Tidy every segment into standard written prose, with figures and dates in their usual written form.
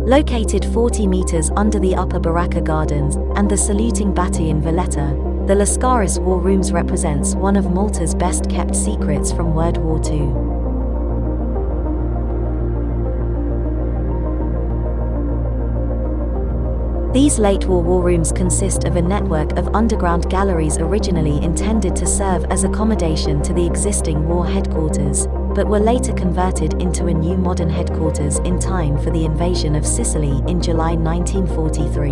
Located 40 meters under the Upper Baracca Gardens and the saluting battery in Valletta, the Lascaris War Rooms represents one of Malta's best-kept secrets from World War II. These late-war war rooms consist of a network of underground galleries originally intended to serve as accommodation to the existing war headquarters, but were later converted into a new modern headquarters in time for the invasion of Sicily in July 1943.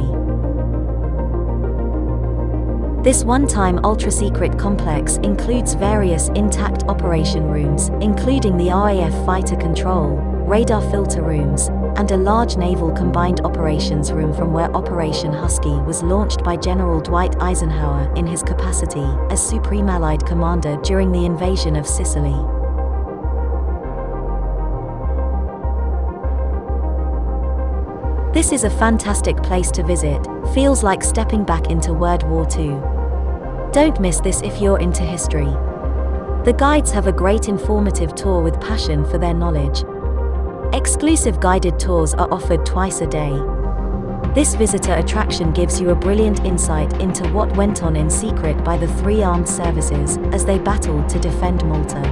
This one-time ultra-secret complex includes various intact operation rooms, including the RAF fighter control, radar filter rooms, and a large naval combined operations room from where Operation Husky was launched by General Dwight Eisenhower in his capacity as Supreme Allied Commander during the invasion of Sicily. This is a fantastic place to visit, feels like stepping back into World War II. Don't miss this if you're into history. The guides have a great informative tour with passion for their knowledge. Exclusive guided tours are offered twice a day. This visitor attraction gives you a brilliant insight into what went on in secret by the three armed services as they battled to defend Malta.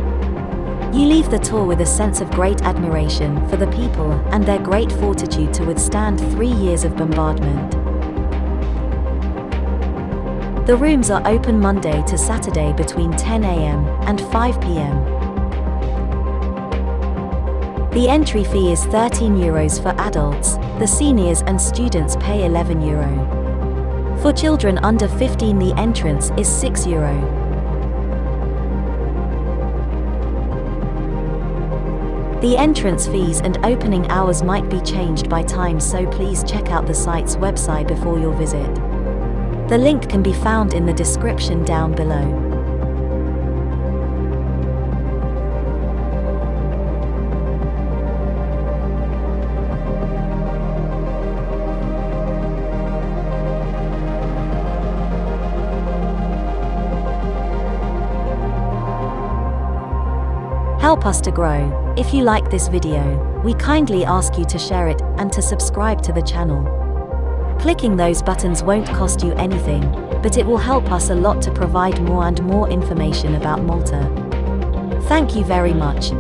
You leave the tour with a sense of great admiration for the people and their great fortitude to withstand 3 years of bombardment. The rooms are open Monday to Saturday between 10 a.m. and 5 p.m. The entry fee is €13 for adults, the seniors and students pay €11. For children under 15 the entrance is €6. The entrance fees and opening hours might be changed by time, so please check out the site's website before your visit. The link can be found in the description down below. Help us to grow. If you like this video, we kindly ask you to share it and to subscribe to the channel. Clicking those buttons won't cost you anything, but it will help us a lot to provide more and more information about Malta. Thank you very much.